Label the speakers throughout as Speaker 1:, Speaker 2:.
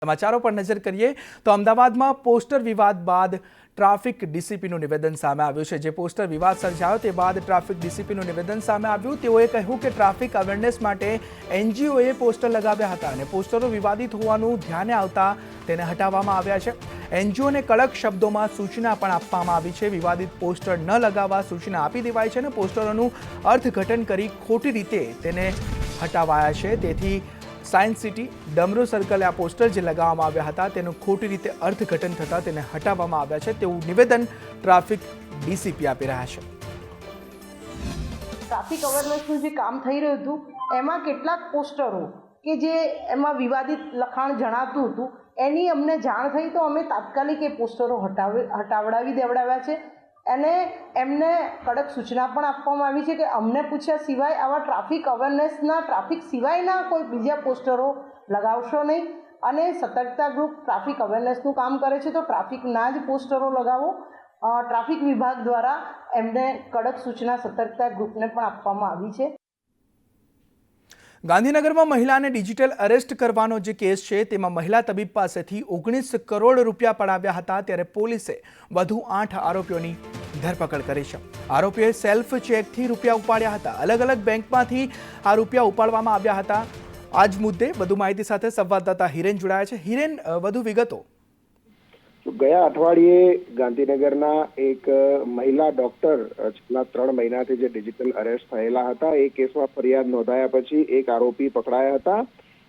Speaker 1: સમાચારો પર નજર કરીએ તો અમદાવાદમાં પોસ્ટર વિવાદ બાદ ટ્રાફિક ડીસીપીનું નિવેદન સામે આવ્યું છે। જે પોસ્ટર વિવાદ સર્જાયો તે બાદ ટ્રાફિક ડીસીપીનું નિવેદન સામે આવ્યું। તેઓએ કહ્યું કે ટ્રાફિક અવેરનેસ માટે એનજીઓએ પોસ્ટર લગાવ્યા હતા અને પોસ્ટરો વિવાદિત હોવાનું ધ્યાને આવતા તેને હટાવવામાં આવ્યા છે। એનજીઓને કડક શબ્દોમાં સૂચના પણ આપવામાં આવી છે। વિવાદિત પોસ્ટર ન લગાવવા સૂચના આપી દેવાઈ છે અને પોસ્ટરોનું અર્થઘટન કરી ખોટી રીતે તેને હટાવાયા છે। તેથી સાયન્સ સિટી ડમરો સર્કલે આ પોસ્ટર જે લગાવવામાં આવ્યા હતા તેનું ખોટી રીતે અર્થઘટન થતાં તેને હટાવવામાં આવ્યા છે તેવું નિવેદન ટ્રાફિક ડીસીપી આપી રહ્યા છે।
Speaker 2: ટ્રાફિક અવેરનેસનું જે કામ થઈ રહ્યું હતું એમાં કેટલાક પોસ્ટરો કે જે એમાં વિવાદિત લખાણ જણાતું હતું એની અમને જાણ થઈ તો અમે તાત્કાલિક એ પોસ્ટરો હટાવડાવી દેવડાવ્યા છે અને એમને કડક સૂચના પણ આપવામાં આવી છે કે અમને પૂછ્યા સિવાય આવા ટ્રાફિક અવેરનેસના ટ્રાફિક સિવાયના કોઈ બીજા પોસ્ટરો લગાવશો નહીં અને સતર્કતા ગ્રુપ ટ્રાફિક અવેરનેસનું કામ કરે છે તો ટ્રાફિકના જ પોસ્ટરો લગાવો। ટ્રાફિક વિભાગ દ્વારા એમને કડક સૂચના સતર્કતા ગ્રુપને પણ આપવામાં આવી છે।
Speaker 1: ગાંધીનગરમાં મહિલાને ડિજિટલ અરેસ્ટ કરવાનો જે કેસ છે તેમાં મહિલા તબીબ પાસેથી 19 કરોડ રૂપિયા પડાવ્યા હતા ત્યારે પોલીસે વધુ 8 આરોપીઓની ધરપકડ કરી છે। આરોપીઓએ સેલ્ફ ચેકથી રૂપિયા ઉપાડ્યા હતા। અલગ અલગ બેંકમાંથી આ રૂપિયા ઉપાડવામાં આવ્યા હતા। આ જ મુદ્દે વધુ માહિતી સાથે સંવાદદાતા હિરેન જોડાયા છે। હિરેન, વધુ વિગતો।
Speaker 3: ગયા અઠવાડિયે ગાંધીનગરના એક મહિલા ડોક્ટર છેલ્લા 3 મહિનાથી જે ડિજિટલ અરેસ્ટ થયેલા હતા એ કેસમાં ફરિયાદ નોંધાયા પછી એક આરોપી પકડાયા હતા।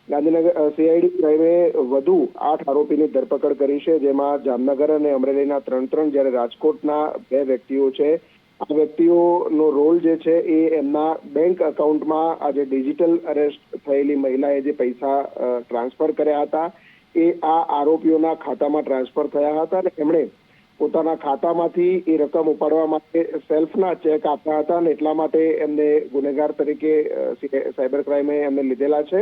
Speaker 3: ગાંધીનગર સીઆઈડી ક્રાઇમે વધુ 8 આરોપીની ધરપકડ કરી છે, જેમાં જામનગર અને અમરેલીના 3, જ્યારે રાજકોટના 2 વ્યક્તિઓ છે। આ વ્યક્તિઓનો રોલ જે છે એ એમના બેંક એકાઉન્ટમાં આ જે ડિજિટલ અરેસ્ટ થયેલી મહિલાએ જે પૈસા ટ્રાન્સફર કર્યા હતા એ આ આરોપીઓના ખાતામાં ટ્રાન્સફર થયા હતા અને એમણે પોતાના ખાતામાંથી એ રકમ ઉપાડવા માટે સેલ્ફના ચેક આપ્યા હતા અને એટલા માટે એમને ગુનેગાર તરીકે સાયબર ક્રાઇમે એમને લીધેલા છે।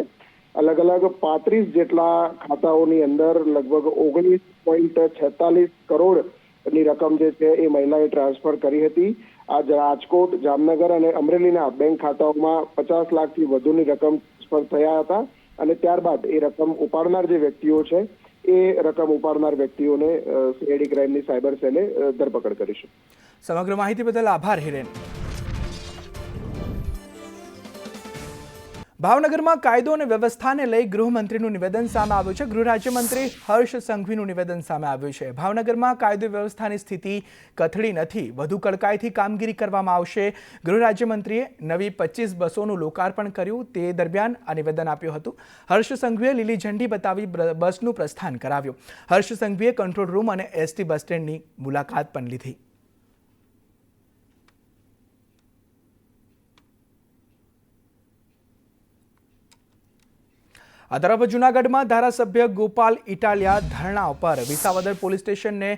Speaker 3: અલગ અલગ 35 જેટલા ખાતાઓની અંદર લગભગ 19.46 કરોડની રકમ જે છે એ મહિલાએ ટ્રાન્સફર કરી હતી। આ રાજકોટ, જામનગર અને અમરેલીના બેંક ખાતાઓમાં 50 લાખથી વધુની રકમ ટ્રાન્સફર થયા હતા અને ત્યારબાદ એ રકમ ઉપાડનાર જે વ્યક્તિઓ છે એ રકમ ઉપાડનાર વ્યક્તિઓને સીઆઈડી ક્રાઇમની સાયબર સેલે ધરપકડ કરી છે।
Speaker 1: સમગ્ર માહિતી બદલ આભાર હિરેન। ભાવનગરમાં કાયદો અને વ્યવસ્થાને લઈ ગૃહમંત્રીનું નિવેદન સામે આવ્યું છે। ગૃહ રાજ્યમંત્રી હર્ષ સંઘવીનું નિવેદન સામે આવ્યું છે। ભાવનગરમાં કાયદો વ્યવસ્થાની સ્થિતિ કથળી નથી, વધુ કડકાઈથી કામગીરી કરવામાં આવશે। ગૃહ રાજ્યમંત્રીએ નવી 25 બસોનું લોકાર્પણ કર્યું તે દરમિયાન આ નિવેદન આપ્યું હતું। હર્ષ સંઘવીએ લીલી ઝંડી બતાવી બસનું પ્રસ્થાન કરાવ્યું। હર્ષ સંઘવીએ કંટ્રોલ રૂમ અને એસટી બસ સ્ટેન્ડની મુલાકાત પણ લીધી। આ તરફ જૂનાગઢમાં ધારાસભ્ય ગોપાલ ઇટાલિયા ધરણા ઉપર વિસાવદર પોલીસ સ્ટેશનને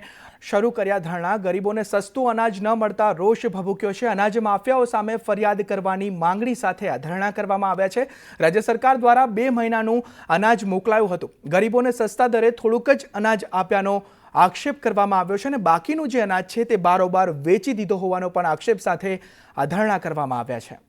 Speaker 1: શરૂ કર્યા ધરણા। ગરીબોને સસ્તું અનાજ ન મળતા રોષ ભભૂક્યો છે। અનાજ માફિયાઓ સામે ફરિયાદ કરવાની માંગણી સાથે આ ધરણા કરવામાં આવ્યા છે। રાજ્ય સરકાર દ્વારા 2 મહિનાનું અનાજ મોકલાયું હતું। ગરીબોને સસ્તા દરે થોડુંક જ અનાજ આપ્યાનો આક્ષેપ કરવામાં આવ્યો છે અને બાકીનું જે અનાજ છે તે બારોબાર વેચી દીધો હોવાનો પણ આક્ષેપ સાથે આ ધરણા કરવામાં આવ્યા છે।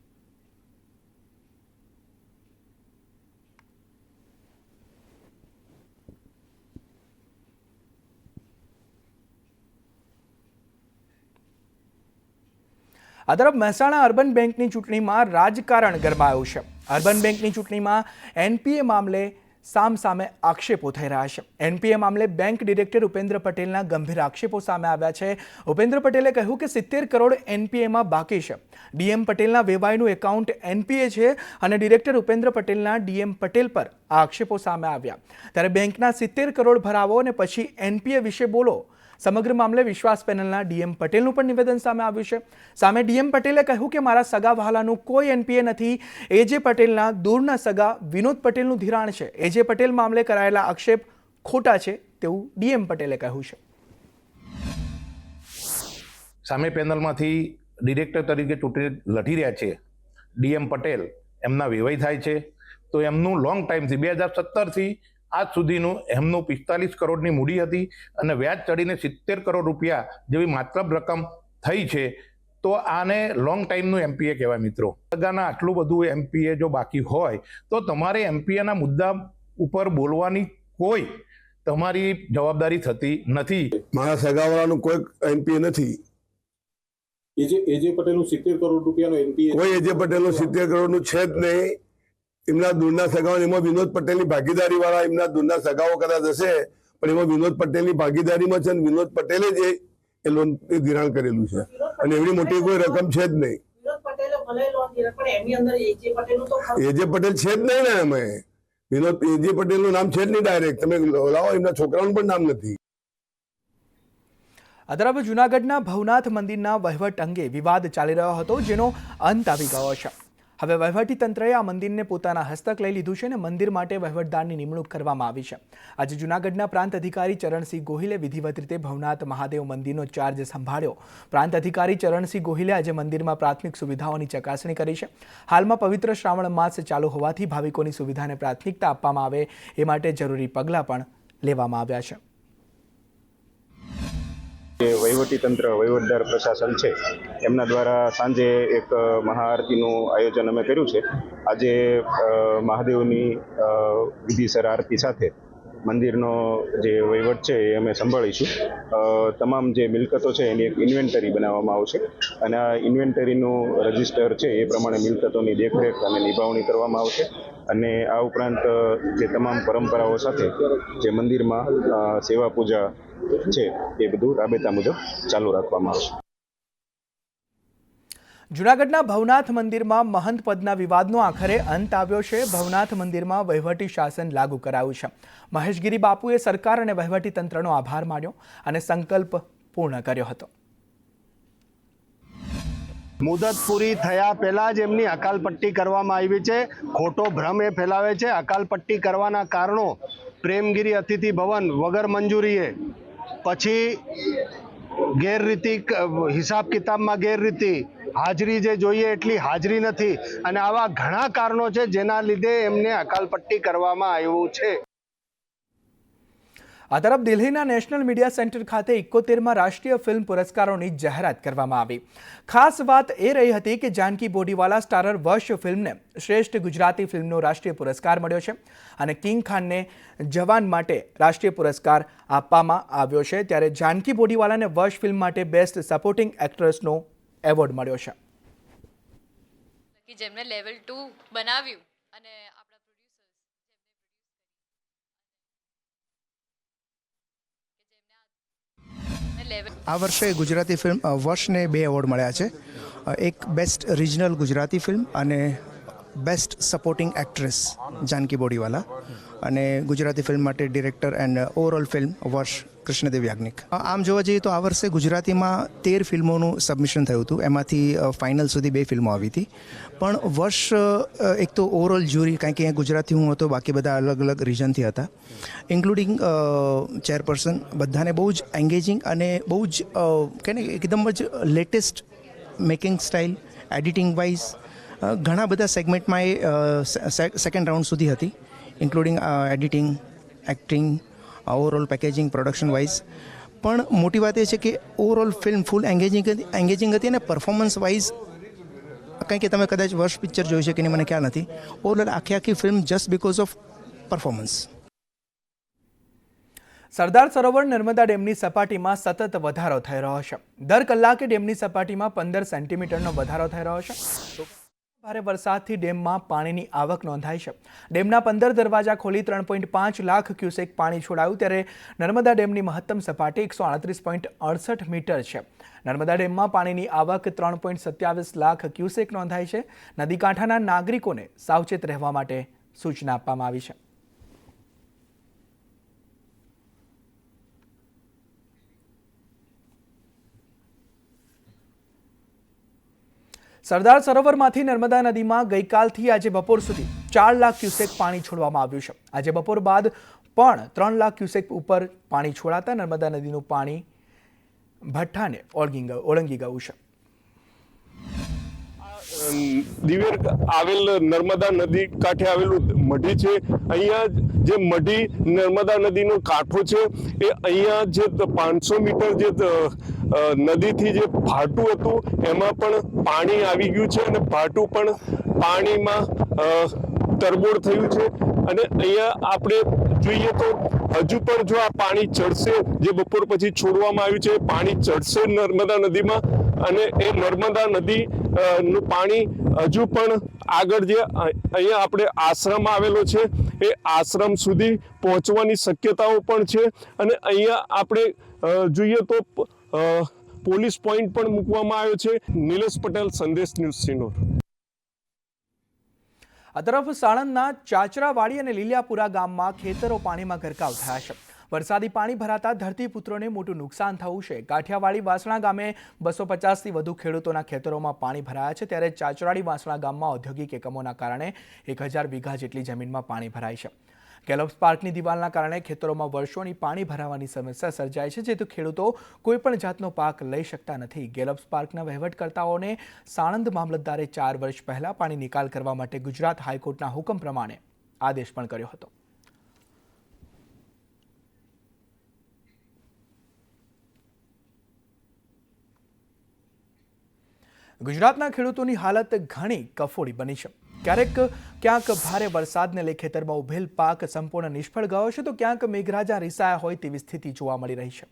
Speaker 1: આ તરફ મહેસાણા અર્બન બેંકની ચૂંટણીમાં રાજકારણ ગરમાયું છે। અર્બન બેંકની ચૂંટણીમાં એનપીએ મામલે સામસામે આક્ષેપો થઈ રહ્યા છે। એનપીએ મામલે બેંક ડિરેક્ટર ઉપેન્દ્ર પટેલના ગંભીર આક્ષેપો સામે આવ્યા છે। ઉપેન્દ્ર પટેલે કહ્યું કે 70 કરોડ એનપીએમાં બાકી છે। ડીએમ પટેલના વેવાઈનું એકાઉન્ટ એનપીએ છે અને ડિરેક્ટર ઉપેન્દ્ર પટેલના ડીએમ પટેલ પર આ આક્ષેપો સામે આવ્યા। ત્યારે બેંકના 70 કરોડ ભરાવો અને પછી એનપીએ વિશે બોલો। સમગ્ર મામલે વિશ્વાસ પેનલના ડીએમ પટેલનું પણ નિવેદન સામે આવ્યું છે। સામે ડીએમ પટેલે કહ્યું કે મારા સગા વહાલાનું કોઈ એનપીએ નથી। એજે પટેલના દૂરના સગા વિનોદ પટેલનું ધિરાણ છે। એજે પટેલ મામલે કરાયેલા આક્ષેપ ખોટા છે તેવું ડીએમ પટેલે કહ્યું છે।
Speaker 4: સામે પેનલમાંથી ડિરેક્ટર તરીકે ચૂંટણી લડી રહ્યા છે ડીએમ પટેલ, એમના વેવાઈ થાય છે તો એમનું લોંગ ટાઈમથી 2017થી આજ સુધીનું એમનું 45 કરોડની મૂડી હતી અને વ્યાજ ચડીને 70 કરોડ રૂપિયા જેવી માત્ર રકમ થઈ છે તો આને લોંગ ટાઈમનું એમપીએ કહેવાય। મિત્રો, સગાના આટલું બધું એમપીએ જો બાકી હોય તો તમારે એમપીએના મુદ્દા ઉપર બોલવાની કોઈ તમારી જવાબદારી થતી નથી.
Speaker 5: મારા સગાવાળાનું કોઈ એનપીએ નથી.
Speaker 6: એજે પટેલનું 70 કરોડ રૂપિયાનો એનપીએ
Speaker 5: કોઈ એજે પટેલનું 70 કરોડનું છે જ નહીં. એમના દૂરના સગાઓ, એમાં વિનોદ પટેલની ભાગીદારી વાળા એમના દૂરના સગાઓ કદાચ હશે, પણ એમાં વિનોદ પટેલની ભાગીદારીમાં છે અને વિનોદ પટેલે જ એ લોન ધિરાણ કરેલું છે અને એવડી મોટી કોઈ રકમ છે જ નહીં. એજે પટેલ છે જ નહીં ને. અમે વિનોદ એજે પટેલનું નામ છે જ નહીં ડાયરેક્ટ. તમે લાવો, એમના છોકરાનું પણ નામ નથી.
Speaker 1: આ તરફ જૂનાગઢના ભવનાથ મંદિરના વહીવટ અંગે વિવાદ ચાલી રહ્યો હતો, જેનો અંત આવી ગયો છે. હવે વહીવટી તંત્રએ આ મંદિરને પોતાના હસ્તક લઈ લીધું છે અને મંદિર માટે વહીવટદારની નિમણૂક કરવામાં આવી છે. આજે જૂનાગઢના પ્રાંત અધિકારી ચરણસિંહ ગોહિલે વિધિવત રીતે ભવનાથ મહાદેવ મંદિરનો ચાર્જ સંભાળ્યો. પ્રાંત અધિકારી ચરણસિંહ ગોહિલે આજે મંદિરમાં પ્રાથમિક સુવિધાઓની ચકાસણી કરી છે. હાલમાં પવિત્ર શ્રાવણ માસ ચાલુ હોવાથી ભાવિકોની સુવિધાને પ્રાથમિકતા આપવામાં આવે એ માટે જરૂરી પગલાં પણ લેવામાં આવ્યા છે.
Speaker 6: વહીવટી તંત્ર, વહીવટદાર પ્રશાસન છે, એમના દ્વારા સાંજે એક મહાઆરતીનું આયોજન અમે કર્યું છે. આજે મહાદેવની વિધિસર આરતી સાથે મંદિરનો જે વહીવટ છે એ અમે સંભાળીશું. તમામ જે મિલકતો છે એની એક ઇન્વેન્ટરી બનાવવામાં આવશે અને આ ઇન્વેન્ટરીનું રજિસ્ટર છે એ પ્રમાણે મિલકતોની દેખરેખ અને નિભાવણી કરવામાં આવશે. અને આ ઉપરાંત જે તમામ પરંપરાઓ સાથે જે મંદિરમાં સેવા પૂજા છે એ બધું રાબેતા મુજબ ચાલુ રાખવામાં આવશે.
Speaker 1: જૂનાગઢના ભવનાથ મંદિરમાં મહંત પદના વિવાદનો આખરે અંત આવ્યો છે. ભવનાથ મંદિરમાં વહીવટી શાસન લાગુ કરાયું છે. મહેશગીરી બાપુએ સરકાર અને વહીવટી તંત્રનો આભાર માન્યો અને સંકલ્પ પૂર્ણ કર્યો હતો.
Speaker 7: મુદત પૂરી થયા પહેલા જ એમની અકાલપટ્ટી કરવામાં આવી છે. ખોટો ભ્રમ એ ફેલાવે છે. અકાલપટ્ટી કરવાના કારણો પ્રેમગીરી અતિથિ ભવન વગર મંજૂરીએ, પછી ગેરરીતિ, હિસાબ કિતાબમાં ગેરરીતિ, હાજરી જે જોઈએ એટલી હાજરી નથી અને આવા ઘણા કારણો છે જેના લીધે એમને અકાલપટ્ટી કરવામાં આવ્યું છે.
Speaker 1: આ તરફ દિલ્હીના નેશનલ મીડિયા સેન્ટર ખાતે 71માં રાષ્ટ્રીય ફિલ્મ પુરસ્કારોની જાહેરાત કરવામાં આવી. ખાસ વાત એ રહી હતી કે જાનકી બોડીવાલા સ્ટારર વર્ષ ફિલ્મને શ્રેષ્ઠ ગુજરાતી ફિલ્મનો રાષ્ટ્રીય પુરસ્કાર મળ્યો છે અને કિંગ ખાનને જવાન માટે રાષ્ટ્રીય પુરસ્કાર આપવામાં આવ્યો છે. ત્યારે જાનકી બોડીવાલાને વર્ષ ફિલ્મ માટે બેસ્ટ સપોર્ટિંગ એક્ટ્રેસનો એવોર્ડ મળ્યો છે.
Speaker 8: જેમને લેવલ 2 બનાવ્યું અને
Speaker 9: આ વર્ષે ગુજરાતી ફિલ્મ વર્ષને 2 એવોર્ડ મળ્યા છે. એક બેસ્ટ રિજનલ ગુજરાતી ફિલ્મ અને best supporting actress Janki Bodiwala, અને ગુજરાતી ફિલ્મ માટે ડિરેક્ટર એન્ડ ઓવરઓલ ફિલ્મ વર્ષ કૃષ્ણદેવ યાજ્ઞિક. આમ જોવા જઈએ તો આ વર્ષે ગુજરાતીમાં 13 ફિલ્મોનું સબમિશન થયું હતું. એમાંથી ફાઇનલ સુધી 2 ફિલ્મો આવી હતી. પણ વર્ષ એક તો ઓવરઓલ જ્યુરી, કારણ કે અહીંયા ગુજરાતી હું હતો, બાકી બધા અલગ અલગ રિજનથી હતા, ઇન્ક્લુડિંગ ચેરપર્સન, બધાને બહુ જ એન્ગેજિંગ અને બહુ જ કહે ને એકદમ જ latest making style, editing wise ઘણા બધા સેગમેન્ટમાં એ સેકન્ડ રાઉન્ડ સુધી હતી, including editing, acting, overall packaging, production wise. પણ મોટી વાત એ છે કે ઓવરઓલ ફિલ્મ ફૂલ એન્ગેજિંગ હતી અને પરફોર્મન્સ વાઇઝ કંઈ કે તમે કદાચ વર્ષ પિક્ચર જોઈ છે કે નહીં મને ખ્યાલ નથી. ઓવરઓલ આખી film just because of performance.
Speaker 1: Sardar Sarovar Narmada ડેમની સપાટીમાં સતત વધારો થઈ રહ્યો છે. દર કલાકે ડેમની સપાટીમાં 15 સેન્ટીમીટરનો વધારો થઈ રહ્યો છે. ભારે વરસાદથી ડેમમાં પાણીની આવક નોંધાઈ છે. ડેમના 15 દરવાજા ખોલી 3.5 લાખ ક્યુસેક પાણી છોડાયું. ત્યારે નર્મદા ડેમની મહત્તમ સપાટી 138.68 મીટર છે. નર્મદા ડેમમાં પાણીની આવક 3.27 લાખ ક્યુસેક નોંધાઈ છે. નદી કાંઠાના નાગરિકોને સાવચેત રહેવા માટે સૂચના આપવામાં આવી છે. સરદાર સરોવરમાંથી નર્મદા નદીમાં ગઈકાલથી આજે બપોર સુધી 4 લાખ ક્યુસેક પાણી છોડવામાં આવ્યું છે. આજે બપોર બાદ પણ 3 લાખ ક્યુસેક ઉપર પાણી છોડાતા નર્મદા નદીનું પાણી ભઠ્ઠાને ઓળંગી ગયું છે.
Speaker 5: દિવેર આવેલ નર્મદા નદી કાંઠે આવેલું મઢી છે. અહીંયા જે મઢી નર્મદા નદીનો કાંઠો છે એ અહીંયા જે 500 મીટર જે નદીથી જે ભાટું હતું એમાં પણ પાણી આવી ગયું છે અને ભાટું પણ પાણીમાં તરબોળ થયું છે.
Speaker 10: અને અહીંયા આપણે જોઈએ તો હજુ પણ જો આ પાણી ચડશે, જે બપોર પછી છોડવામાં આવ્યું છે, પાણી ચડશે નર્મદા નદીમાં, અને એ નર્મદા નદી નું પાણી હજુ પણ આગળ જે અહીંયા આપણે આશ્રમ આવેલો છે એ આશ્રમ સુધી પહોંચવાની શક્યતાઓ પણ છે. અને અહીંયા આપણે જોઈએ તો પોલીસ પોઈન્ટ પણ મૂકવામાં આવ્યો છે. નિલેશ પટેલ, સંદેશ ન્યૂઝ, સિનોર.
Speaker 1: આ તરફ સાણંદના ચાચરાવાડી અને લીલિયાપુરા ગામમાં ખેતરો પાણીમાં ગરકાવ થયા છે. વરસાદી પાણી ભરાતા ધરતીપુત્રોને મોટું નુકસાન થયું છે. કાઠિયાવાડી વાસણા ગામે 250થી વધુ ખેડૂતોના ખેતરોમાં પાણી ભરાયા છે, ત્યારે ચાચરાડી વાસણા ગામમાં ઔદ્યોગિક એકમોના કારણે 1000 વીઘા જેટલી જમીનમાં પાણી ભરાય છે. ગેલોપ્સ પાર્કની દિવાલના કારણે ખેતરોમાં વર્ષોની પાણી ભરાવાની સમસ્યા સર્જાય છે, જેથી ખેડૂતો કોઈપણ જાતનો પાક લઈ શકતા નથી. ગેલોપ્સ પાર્કના વહીવટકર્તાઓને સાણંદ મામલતદારે 4 વર્ષ પહેલા પાણી નિકાલ કરવા માટે ગુજરાત હાઈકોર્ટના હુકમ પ્રમાણે આદેશ પણ કર્યો હતો. ગુજરાતના ખેડૂતોની હાલત ઘણી કફોડી બની છે. ક્યાંક ભારે વરસાદને લઈ ખેતરમાં ઉભેલ પાક સંપૂર્ણ નિષ્ફળ ગયો છે, તો ક્યાંક મેઘરાજા રીસાયા હોય તેવી સ્થિતિ જોવા મળી રહી છે.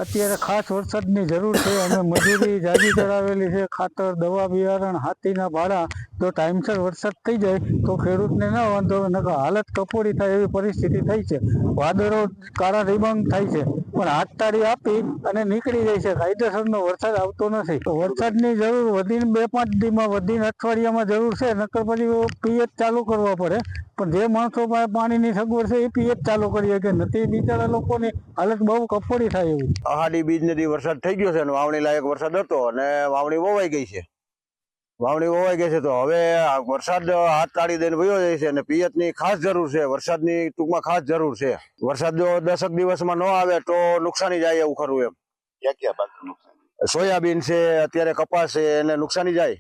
Speaker 11: અત્યારે ખાસ વરસાદની જરૂર છે અને મજૂરી જાજી કરાવેલી છે. ખાતર, દવા, બિયારણ, હાથીના ભાડા, જો ટાઈમસર વરસાદ થઈ જાય તો ખેડૂતને ન વાંધો, નકર હાલત કપોડી થાય એવી પરિસ્થિતિ થઈ છે. વાદળો કાળા રિબાંગ થાય છે, પણ હાથતાળી આપી અને નીકળી જાય છે. કાયદેસરનો વરસાદ આવતો નથી. તો વરસાદની જરૂર વધીને 2-5 દીમાં, વધીને અઠવાડિયામાં જરૂર છે, નકર પછી પીએચ ચાલુ કરવા પડે. પણ જે માણસો પાસે પાણીની સગવડ છે એ પીએચ ચાલુ કરીએ કે નથી, બિચારા લોકોની હાલત બહુ કફોડી થાય એવું.
Speaker 7: અહાડી બીજ નદી વરસાદ થઈ ગયો છે અને વાવણી લાયક વરસાદ હતો અને વાવણી વવાઈ ગઈ છે. તો હવે વરસાદ હાથ તાળી દઈને વયો જાય છે અને પિયત ની ખાસ જરૂર છે. વરસાદની ટૂંકમાં ખાસ જરૂર છે. વરસાદ જો 10 દિવસમાં ન આવે તો નુકસાની જાય એવું ખરું એમ. ક્યાં પાક નુકસાન? સોયાબીન છે, અત્યારે કપાસ છે, એને નુકસાની જાય.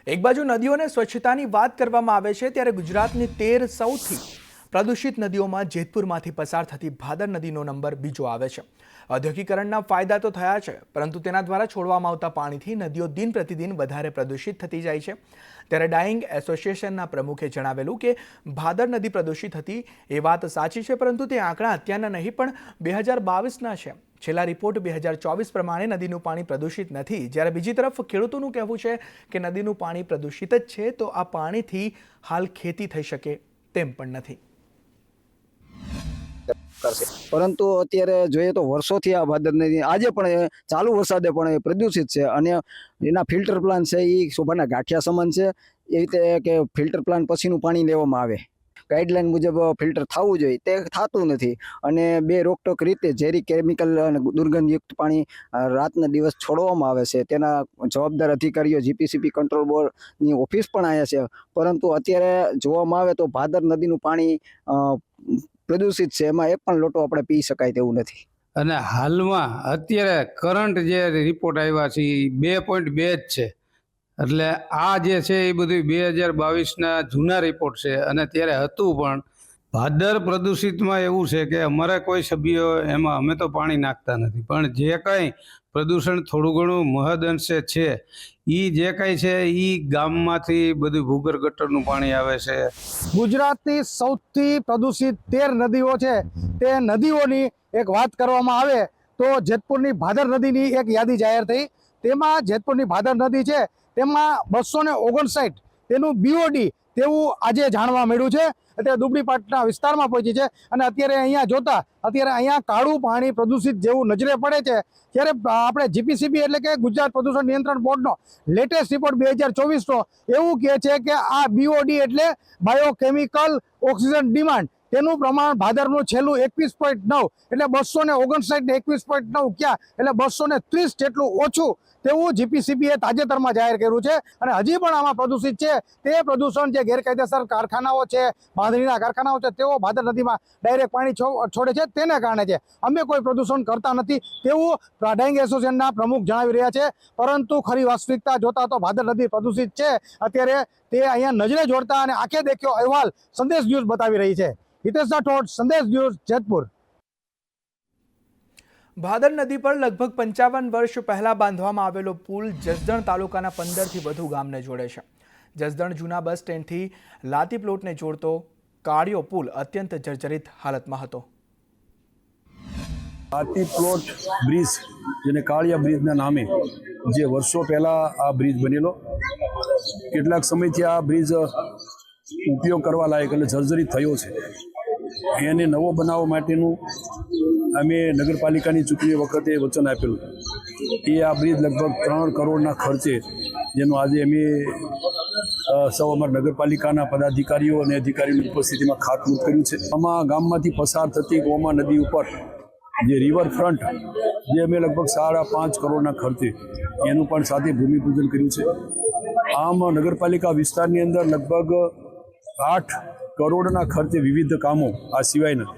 Speaker 1: એક બાજુ નદીઓને સ્વચ્છતાની વાત કરવામાં આવે છે, ત્યારે ગુજરાતની 13 સૌથી પ્રદૂષિત નદીઓમાં જેતપુરમાંથી પસાર થતી ભાદર નદીનો નંબર બીજો આવે છે. ઔદ્યોગિકરણના ફાયદા તો થયા છે, પરંતુ તેના દ્વારા છોડવામાં આવતા પાણીથી નદીઓ દિન પ્રતિદિન વધારે પ્રદૂષિત થતી જાય છે. ત્યારે ડાઇંગ એસોસિએશનના પ્રમુખે જણાવેલું કે ભાદર નદી પ્રદૂષિત હતી એ વાત સાચી છે, પરંતુ તે આંકડા અત્યારના નહીં પણ 2022ના છે. છેલ્લા રિપોર્ટ 2024 પ્રમાણે નદીનું પાણી પ્રદૂષિત નથી. જ્યારે બીજી તરફ ખેડૂતોનું કહેવું છે કે નદીનું પાણી પ્રદૂષિત જ છે, તો આ પાણીથી હાલ ખેતી થઈ શકે તેમ પણ નથી.
Speaker 12: પરંતુ અત્યારે જોઈએ તો વર્ષોથી આ ભાદર નદી આજે પણ ચાલુ વરસાદે પણ પ્રદૂષિત છે અને એના ફિલ્ટર પ્લાન્ટ છે એ શોભાના ગાંઠિયા સમાન છે. એ રીતે કે ફિલ્ટર પ્લાન્ટ પછીનું પાણી લેવામાં આવે, ગાઈડલાઈન મુજબ ફિલ્ટર થવું જોઈએ, તે થતું નથી. અને બે રોકટોક રીતે ઝેરી કેમિકલ અને દુર્ગંધયુક્ત પાણી રાતના દિવસ છોડવામાં આવે છે. તેના જવાબદાર અધિકારીઓ જીપીસીબી કંટ્રોલ બોર્ડની ઓફિસ પણ આવ્યા છે. પરંતુ અત્યારે જોવામાં આવે તો ભાદર નદીનું પાણી પ્રદૂષિત છે, એમાં એક પણ લોટો આપણે પી શકાય તેવું નથી.
Speaker 13: અને હાલમાં અત્યારે કરંટ જે રિપોર્ટ આવ્યા છે એ 2.2 જ છે. એટલે આ જે છે એ બધું 2022ના જૂના રિપોર્ટ છે. અને ત્યારે હતું પણ ભાદર પ્રદૂષિતમાં એવું છે કે અમારા કોઈ સભ્યો એમાં અમે તો પાણી નાખતા નથી, પણ જે કંઈ પ્રદૂષણ થોડું ઘણું મહદઅંશે છે એ જે કંઈ છે એ ગામમાંથી બધું ભૂગર્ભ ગટરનું પાણી આવે છે.
Speaker 14: ગુજરાતની સૌથી પ્રદૂષિત 13 નદીઓ છે, તે નદીઓની એક વાત કરવામાં આવે તો જેતપુરની ભાદર નદીની એક યાદી જાહેર થઈ. તેમાં જેતપુરની ભાદર નદી છે તેમાં 259 તેનું બીઓડી તેવું આજે જાણવા મળ્યું છે. અત્યારે દુબડીપાટના વિસ્તારમાં પહોંચી છે અને અત્યારે અહીંયા જોતા અત્યારે અહીંયા કાળું પાણી પ્રદૂષિત જેવું નજરે પડે છે. ત્યારે આપણે જીપીસીબી એટલે કે ગુજરાત પ્રદૂષણ નિયંત્રણ બોર્ડનો લેટેસ્ટ રિપોર્ટ 2024નો એવું કહે છે કે આ બીઓડી એટલે બાયોકેમિકલ ઓક્સિજન ડિમાન્ડ, તેનું પ્રમાણ ભાદરનું છેલ્લું 21.9 એટલે 259 ને 21.9 ક્યાં એટલે 230 જેટલું ઓછું તેવું જીપીસીબીએ તાજેતરમાં જાહેર કર્યું છે. અને હજી પણ આમાં પ્રદૂષિત છે તે પ્રદૂષણ જે ગેરકાયદેસર કારખાનાઓ છે, બાંધણીના કારખાનાઓ છે, તેઓ ભાદર નદીમાં ડાયરેક્ટ પાણી છોડે છે, તેને કારણે છે. અમે કોઈ પ્રદૂષણ કરતા નથી તેવું ડાઇંગ એસોસિએશનના પ્રમુખ જણાવી રહ્યા છે. પરંતુ ખરી વાસ્તવિકતા જોતા તો ભાદર નદી પ્રદૂષિત છે. અત્યારે તે અહીંયા નજરે જોડતા અને આંખે દેખ્યો અહેવાલ સંદેશ ન્યૂઝ બતાવી રહી છે. હિતેશ રાઠોડ, સંદેશ ન્યૂઝ, જેતપુર.
Speaker 1: ભાદર નદી પર લગભગ 55 વર્ષ પહેલા બાંધવામાં આવેલો પુલ જસદણ તાલુકાના 15થી વધુ ગામને જોડે છે. જસદણ જૂના બસ સ્ટેન્ડથી લાતી પ્લોટને જોડતો કાળિયો પુલ અત્યંત જર્જરિત હાલતમાં હતો.
Speaker 15: લાતી પ્લોટ બ્રિજ, જેને કાળિયા બ્રિજના નામે જે વર્ષો પહેલાં આ બ્રિજ બનેલો, કેટલાક સમયથી આ બ્રિજ ઉપયોગ કરવા લાયક એટલે જર્જરિત થયો છે. એને નવો બનાવવા માટેનું અમે નગરપાલિકાની ચૂંટણી વખતે વચન આપેલું. એ આ બ્રિજ લગભગ 3 કરોડના ખર્ચે, જેનું આજે અમે સૌ અમારા નગરપાલિકાના પદાધિકારીઓ અને અધિકારીઓની ઉપસ્થિતિમાં ખાતમુહૂર્ત કર્યું છે. આમાં ગામમાંથી પસાર થતી ગોમા નદી ઉપર જે રિવરફ્રન્ટ, જે અમે લગભગ 5.5 કરોડના ખર્ચે એનું પણ સાથે ભૂમિપૂજન કર્યું છે. આમ નગરપાલિકા વિસ્તારની અંદર લગભગ 8 કરોડના ખર્ચે વિવિધ કામો આ સિવાયના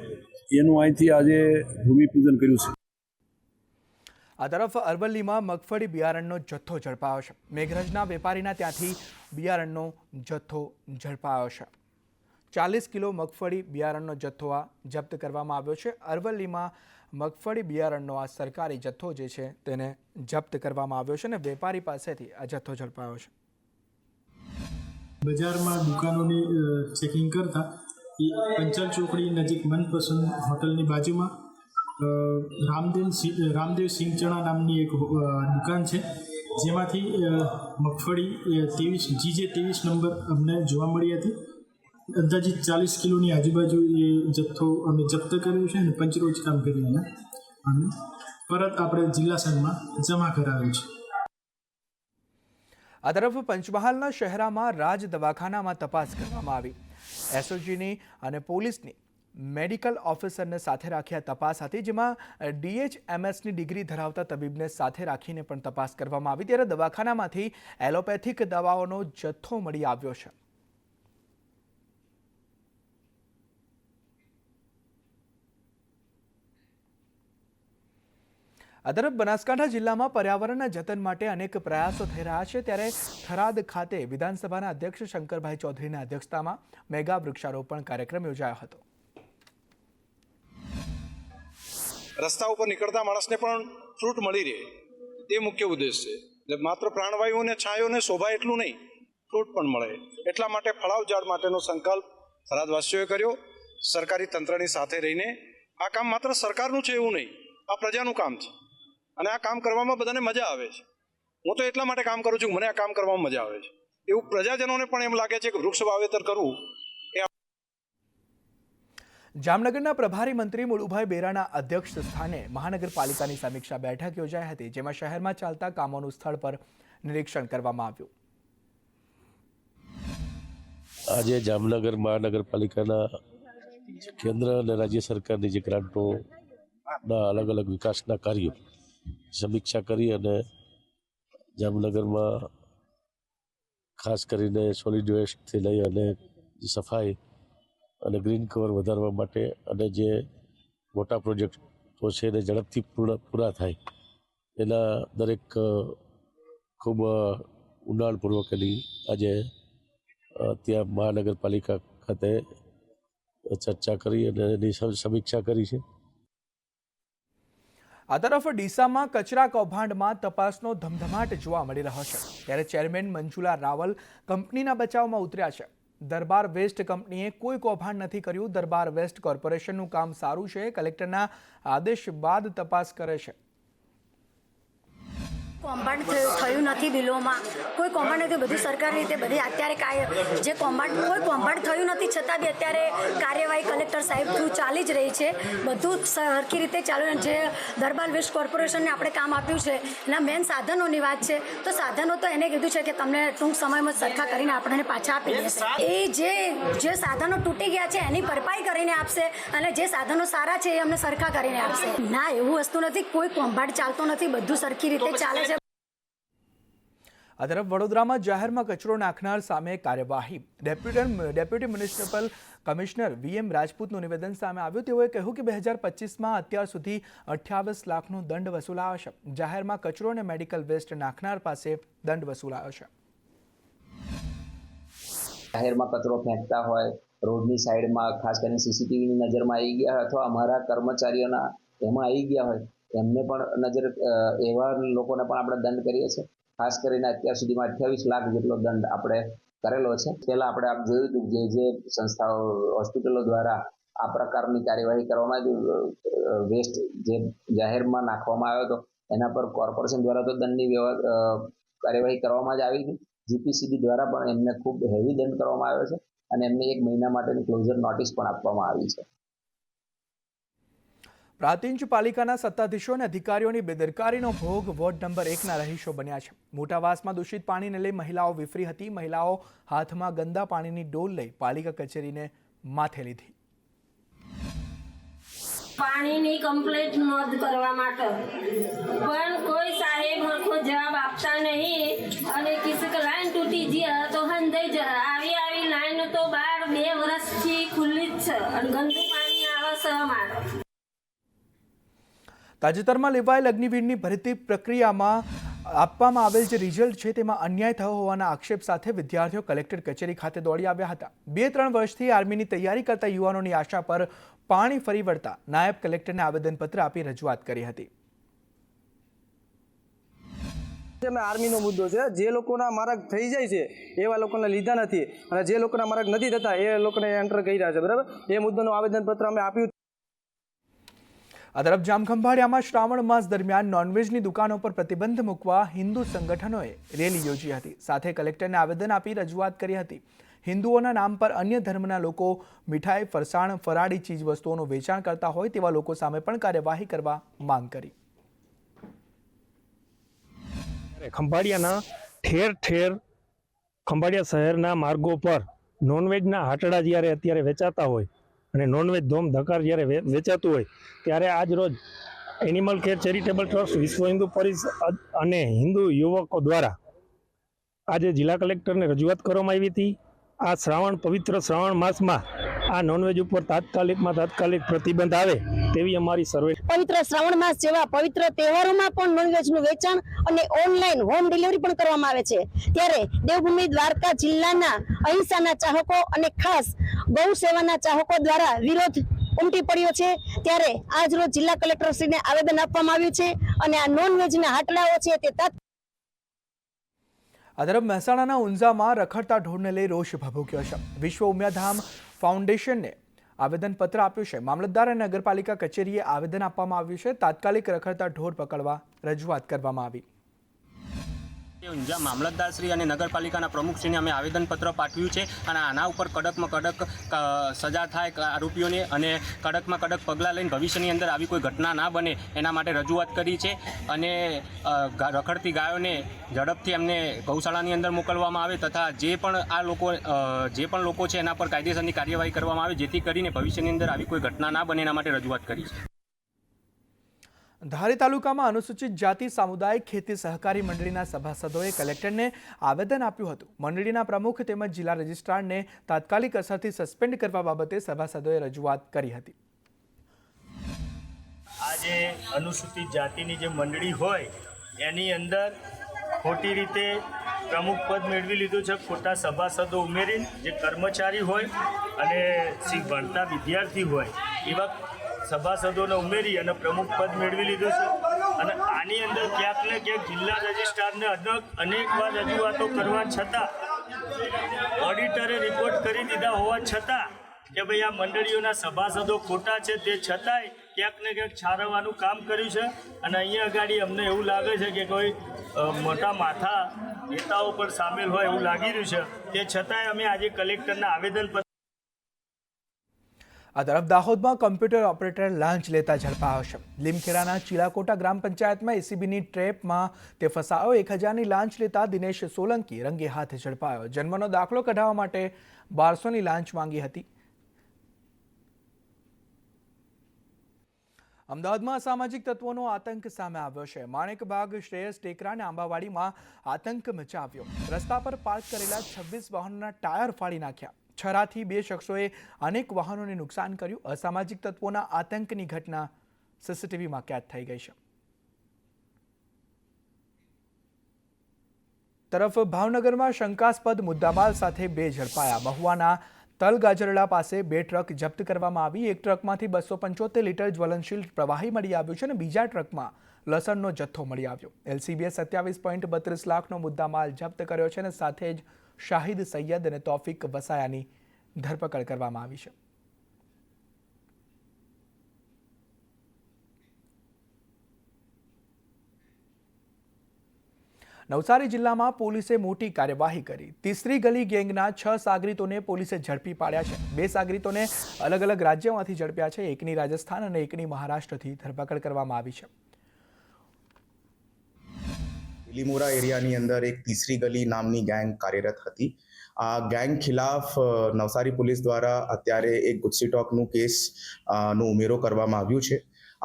Speaker 15: એનું અહીંથી આજે ભૂમિપૂજન કર્યું છે.
Speaker 1: આ તરફ અરવલ્લીમાં મગફળી બિયારણનો જથ્થો ઝડપાયો છે. મેઘરજના વેપારીના ત્યાંથી બિયારણનો જથ્થો ઝડપાયો છે. 40 કિલો મગફળી બિયારણનો જથ્થો આ જપ્ત કરવામાં આવ્યો છે. અરવલ્લીમાં મગફળી બિયારણનો આ સરકારી જથ્થો જે છે તેને જપ્ત કરવામાં આવ્યો છે અને વેપારી પાસેથી આ જથ્થો ઝડપાયો છે.
Speaker 16: બજારમાં દુકાનોની ચેકિંગ કરતા પંચાલ ચોકડી નજીક મનપસંદ હોટલની બાજુમાં રામદેવ સિંગચણા નામની એક દુકાન છે, જેમાંથી મગફળી 23 નંબર અમને જોવા મળી હતી. અંદાજિત 40 કિલોની આજુબાજુ એ જથ્થો અમે જપ્ત કર્યો છે અને પંચરોજ કામ કરીને અમે પરત આપણે જિલ્લા સંઘમાં જમા કરાવ્યું છે.
Speaker 1: આ તરફ પંચમહાલના શહેરામાં રાજ દવાખાનામાં તપાસ કરવામાં આવી. એસઓજીની અને પોલીસની મેડિકલ ઓફિસરને સાથે રાખી આ તપાસ હતી, જેમાં DHMSની ડિગ્રી ધરાવતા તબીબને સાથે રાખીને પણ તપાસ કરવામાં આવી. ત્યારે દવાખાનામાંથી એલોપેથિક દવાઓનો જથ્થો મળી આવ્યો છે. આ તરફ બનાસકાંઠા જિલ્લામાં પર્યાવરણના જતન માટે અનેક પ્રયાસો થઈ રહ્યા છે. ત્યારે થરાદ ખાતે વિધાનસભાના અધ્યક્ષ શંકરભાઈ ચૌધરીના અધ્યક્ષતામાં મેગા વૃક્ષારોપણ કાર્યક્રમ યોજાયો હતો.
Speaker 17: રસ્તા ઉપર નીકળતા માણસને પણ ફ્રૂટ મળી રહે, તે મુખ્ય ઉદ્દેશ છે. એટલે માત્ર પ્રાણવાયુ અને છાંયો ને શોભા એટલું નહીં, ફ્રૂટ પણ મળે. એટલા માટે ફળાવ ઝાડ માટેનો સંકલ્પ થરાદવાસીઓએ કર્યો. સરકારી તંત્રની સાથે રહીને આ કામ માત્ર સરકારનું છે એવું નહીં, આ પ્રજાનું કામ છે અને આ કામ કરવામાં બધાને મજા આવે છે. હું તો એટલા માટે કામ કરું છું, મને આ કામ કરવામાં મજા આવે છે. એવું પ્રજાજનોને પણ એમ લાગે છે કે વૃક્ષ વાવેતર કરવું.
Speaker 1: જામનગરના પ્રભારી મંત્રી મુળુભાઈ બેરાના અધ્યક્ષ સ્થાને મહાનગરપાલિકાની સમીક્ષા બેઠક યોજાઈ હતી, જેમાં શહેરમાં ચાલતા કામોનું સ્થળ પર નિરીક્ષણ કરવામાં આવ્યું.
Speaker 18: આજે જામનગર મહાનગરપાલિકાના કેન્દ્ર અને રાજ્ય સરકારની જે ગ્રાન્ટોના અલગ અલગ વિકાસના કાર્યો સમીક્ષા કરી અને જામનગરમાં ખાસ કરીને સોલિડ વેસ્ટથી લઈ અને સફાઈ અને ગ્રીન કવર વધારવા માટે અને જે મોટા પ્રોજેક્ટો છે એને ઝડપથી પૂરા થાય એના દરેક ખૂબ ઊંડાણપૂર્વકની આજે ત્યાં મહાનગરપાલિકા ખાતે ચર્ચા કરી અને એની સમીક્ષા કરી છે.
Speaker 1: આ તરફ ડીસામાં કચરા કૌભાંડમાં તપાસનો ધમધમાટ જોવા મળી રહ્યો છે. ત્યારે ચેરમેન મંજુલા રાવલ કંપનીના બચાવમાં ઉતર્યા છે. દરબાર વેસ્ટ કંપનીએ કોઈ કૌભાંડ નથી કર્યું. દરબાર વેસ્ટ કોર્પોરેશનનું કામ સારું છે. કલેક્ટરના આદેશ બાદ તપાસ કરે છે.
Speaker 19: કૌભાંડ થયું નથી, બિલોમાં કોઈ કૌભાંડ નથી, બધું સરકારી રીતે બધી અત્યારે જે કોઈ કૌભાંડ થયું નથી, છતાં બી અત્યારે કાર્યવાહી કલેક્ટર સાહેબ થ્રુ ચાલી જ રહી છે. બધું સરખી રીતે ચાલુ. જે દરબાર વેસ્ટ કોર્પોરેશનને આપણે કામ આપ્યું છે એના મેન સાધનોની વાત છે, તો સાધનો તો એને કીધું છે કે તમને ટૂંક સમયમાં સરખા કરીને આપણને પાછા આપી દેશે. એ જે સાધનો તૂટી ગયા છે એની ભરપાઈ કરીને આપશે અને જે સાધનો સારા છે એ અમને સરખા કરીને આપશે. ના, એવું વસ્તુ નથી, કોઈ કૌભાંડ ચાલતો નથી, બધું સરખી રીતે ચાલે છે.
Speaker 1: આ તરફ વડોદરામાં જાહેરમાં કચરો નાખનાર સામે કાર્યવાહી. ડેપ્યુટી મ્યુનિસિપલ કમિશનર VM રાજપૂતનું નિવેદન સામે આવ્યું. તેઓએ કહ્યું કે 2025માં અત્યાર સુધી 28 લાખનો દંડ વસૂલાયો છે. જાહેરમાં કચરો અને મેડિકલ વેસ્ટ નાખનાર પાસે દંડ વસૂલાયો છે.
Speaker 20: જાહેરમાં કચરો ફેંકતા હોય, રોડની સાઈડમાં ખાસ કરીને CCTVની નજરમાં આવી ગયા હોય અથવા અમારા કર્મચારીઓના એમાં આવી ગયા હોય, એમને પણ એવા લોકોને પણ આપણે દંડ કરીએ છીએ. ખાસ કરીને અત્યાર સુધીમાં 28 લાખ જેટલો દંડ આપણે કરેલો છે. પહેલા આપણે આપ જોયું હતું જે સંસ્થાઓ હોસ્પિટલો દ્વારા આ પ્રકારની કાર્યવાહી કરવામાં આવી, વેસ્ટ જે જાહેરમાં નાખવામાં આવ્યો હતો એના પર કોર્પોરેશન દ્વારા તો દંડની કાર્યવાહી કરવામાં જ આવી હતી. જીપીસીબી દ્વારા પણ એમને ખૂબ હેવી દંડ કરવામાં આવ્યો છે અને એમને 1 મહિના માટેની ક્લોઝર નોટિસ પણ આપવામાં આવી છે.
Speaker 1: પ્રાંતિજ પાલિકાના સત્તાધીશો અને અધિકારીઓની બેદરકારીનો ભોગ વોર્ડ નંબર 1ના રહીશો બન્યા છે. મોટાવાસમાં દૂષિત પાણીને લઈ મહિલાઓ વિફરી હતી. મહિલાઓ હાથમાં ગંદા પાણીની ડોલ લઈ પાલિકા કચેરીને માથે લીધી.
Speaker 21: પાણીની કમ્પ્લેન્ટ નોંધ કરવા માટે પણ કોઈ સાહેબ હરખો જવાબ આપતા નહીં અને કિસક લાઈન તૂટી ગયા તો હંધાઈ જા. આવી લાઈન તો 2 વર્ષથી ખુલ્લી જ છે અને ગંદુ પાણી આવે છે અમારે.
Speaker 1: તાજેતરમાં લેવાયેલ અગ્નિવીરની ભરતી પ્રક્રિયામાં આપવામાં આવેલ જે રિઝલ્ટ છે તેમાં અન્યાય થયો હોવાના આક્ષેપ સાથે વિદ્યાર્થીઓ કલેક્ટર કચેરી ખાતે દોડી આવ્યા હતા. 2-3 વર્ષથી આર્મીની તૈયારી કરતા યુવાનોની આશા પર પાણી ફરી વળતા નાયબ કલેક્ટરને આવેદનપત્ર આપી રજૂઆત કરી હતી.
Speaker 22: આર્મીનો મુદ્દો છે. જે લોકોના માર્ક થઈ જાય છે એવા લોકોને લીધા નથી અને જે લોકોના માર્ક નથી થતા એ લોકોને એન્ટર કર્યા છે. બરાબર, એ મુદ્દાનું આવેદનપત્ર અમે આપ્યું.
Speaker 1: આ તરફ જામખંભાળિયામાં શ્રાવણ માસ દરમિયાન નોનવેજની દુકાનો પર પ્રતિબંધ મૂકવા હિન્દુ સંગઠનોએ રેલી યોજી હતી. સાથે કલેક્ટરને આવેદન આપી રજૂઆત કરી હતી. હિન્દુઓના નામ પર અન્ય ધર્મના લોકો મીઠાઈ, ફરસાણ, ફરાળી ચીજ વસ્તુઓનું વેચાણ કરતા હોય તેવા લોકો સામે પણ કાર્યવાહી કરવા માંગ કરી.
Speaker 23: ખંભાળિયાના ઠેર ઠેર ખંભાળિયા શહેરના માર્ગો પર નોનવેજના હાટડા જ્યારે અત્યારે વેચાતા હોય અને નોનવેજ ધોમ ધકાર જ્યારે વેચાતું હોય ત્યારે આજ રોજ એનિમલ કેર ચેરિટેબલ ટ્રસ્ટ, વિશ્વ હિન્દુ પરિષદ અને હિન્દુ યુવકો દ્વારા આજે જિલ્લા કલેક્ટરને રજૂઆત કરવામાં આવી હતી. આ પવિત્ર શ્રાવણ માસમાં આ નોનવેજ ઉપર તાત્કાલિક પ્રતિબંધ આવે તેવી અમારી સર્વે.
Speaker 24: પવિત્ર શ્રાવણ માસ જેવા પવિત્ર તહેવારોમાં પણ નોનવેજનું વેચાણ અને ઓનલાઈન હોમ ડિલિવરી પણ કરવામાં આવે છે. ત્યારે દેવભૂમિ દ્વારકા જિલ્લાના અહિંસાના ચાહકો અને ખાસ ગૌ સેવાના ચાહકો દ્વારા વિરોધ ઉમટી પડ્યો છે. ત્યારે આજ રોજ જિલ્લા કલેક્ટરશ્રીને આવેદન આપવામાં આવ્યું છે અને આ નોનવેજના હાટડાઓ છે તે
Speaker 1: આ તરફ મહેસાણાના ઊંઝામાં રખડતા ઢોરને લઈ રોષ ભભૂક્યો છે. વિશ્વ ઉમિયાધામ ફાઉન્ડેશનને આવેદનપત્ર આપ્યું છે. મામલતદાર અને નગરપાલિકા કચેરીએ આવેદન આપવામાં આવ્યું છે. તાત્કાલિક રખડતા ઢોર પકડવા રજૂઆત કરવામાં આવી.
Speaker 25: ઊંઝા મામલતદારશ્રી અને નગરપાલિકાના પ્રમુખશ્રીને અમે આવેદનપત્ર પાઠવ્યું છે અને આના ઉપર કડકમાં કડક સજા થાય આરોપીઓને અને કડકમાં કડક પગલાં લઈને ભવિષ્યની અંદર આવી કોઈ ઘટના ના બને એના માટે રજૂઆત કરી છે. અને રખડતી ગાયોને ઝડપથી એમને ગૌશાળાની અંદર મોકલવામાં આવે તથા જે પણ લોકો છે એના પર કાયદેસરની કાર્યવાહી કરવામાં આવે જેથી કરીને ભવિષ્યની અંદર આવી કોઈ ઘટના ના બને એના માટે રજૂઆત કરી છે.
Speaker 1: ધારી તાલુકામાં અનુસૂચિત જાતિ સામુદાયિક ખેતી સહકારી મંડળીના સભાસદોએ કલેક્ટરને આવેદન આપ્યું હતું. મંડળીના પ્રમુખ તેમજ જિલ્લા રજિસ્ટ્રારને તાત્કાલિક અસરથી સસ્પેન્ડ કરવા બાબતે સભાસદોએ રજૂઆત કરી હતી.
Speaker 26: આજે અનુસૂચિત જાતિની જે મંડળી હોય એની અંદર ખોટી રીતે પ્રમુખ પદ મેળવી લીધું છે. ખોટા સભાસદો ઉમેરીને જે કર્મચારી હોય અને ભણતા વિદ્યાર્થી હોય એવા સભાસદોને ઉમેરી અને પ્રમુખ પદ મેળવી લીધું છે. અને આની અંદર ક્યાંક ને ક્યાંક જિલ્લા રજિસ્ટ્રારને અનેકવાર રજૂઆતો કરવા છતાં ઓડિટરે રિપોર્ટ કરી દીધા હોવા છતાં કે ભાઈ આ મંડળીઓના સભાસદો ખોટા છે તે છતાંય ક્યાંક ને ક્યાંક છારવવાનું કામ કર્યું છે. અને અહીંયા આગળ અમને એવું લાગે છે કે કોઈ મોટા માથા નેતાઓ પણ સામેલ હોય એવું લાગી રહ્યું છે. તે છતાંય અમે આજે કલેક્ટરના આવેદનપત્ર.
Speaker 1: આ તરફ દાહોદમાં કોમ્પ્યુટર ઓપરેટર લાંચ લેતા ઝડપાયો છે. લીમખેડાના ચીલાકોટા ગ્રામ પંચાયતમાં એસીબીની ટ્રેપમાં તે ફસાયો. 1000ની લાંચ લેતા દિનેશ સોલંકી રંગે હાથ ઝડપાયો. જન્મનો દાખલો કઢાવવા માટે 1200ની લાંચ માંગી હતી. અમદાવાદમાં અસામાજિક તત્વોનો આતંક સામે આવ્યો છે. માણેકબાગ, શ્રેયસ ટેકરા અને આંબાવાડીમાં આતંક મચાવ્યો. રસ્તા પર પાર્ક કરેલા 26 વાહનોના ટાયર ફાડી નાખ્યા. 6 થી 2 શખ્સોએ અનેક વાહનોને નુકસાન કર્યું. અસામાજિક તત્વોના આતંકની ઘટના સીસીટીવીમાં કેદ થઈ ગઈ છે. તરફ ભાવનગરમાં શંકાસ્પદ મુદ્દામાલ સાથે 2 ઝડપાયા. મહુવાના તલગાજરડા પાસે 2 ટ્રક જપ્ત કરવામાં આવી. એક ટ્રકમાંથી 275 લીટર જ્વલનશીલ પ્રવાહી મળી આવ્યું છે અને બીજા ટ્રકમાં લસણનો જથ્થો મળી આવ્યો. એલસીબીએ 27.32 લાખનો મુદ્દામાલ જપ્ત કર્યો છે અને સાથે જ શાહિદ સૈયદ અને તોફિક વસાયાની ધરપકડ કરવામાં આવી છે. નવસારી જિલ્લામાં પોલીસે મોટી કાર્યવાહી કરી. તીસરી ગલી ગેંગના 6 સાગરીતોને પોલીસે ઝડપી પાડ્યા છે. 2 સાગરીતોને અલગ અલગ રાજ્યોમાંથી ઝડપ્યા છે. એકની રાજસ્થાન અને એકની મહારાષ્ટ્રથી ધરપકડ કરવામાં આવી છે.
Speaker 2: બિલીમોરા એરિયાની અંદર એક તીસરી ગલી નામની ગેંગ કાર્યરત હતી. આ ગેંગ ખિલાફ નવસારી પોલીસ દ્વારા અત્યારે એક ગુસ્સી ટોકનું કેસનો ઉમેરો કરવામાં આવ્યું છે.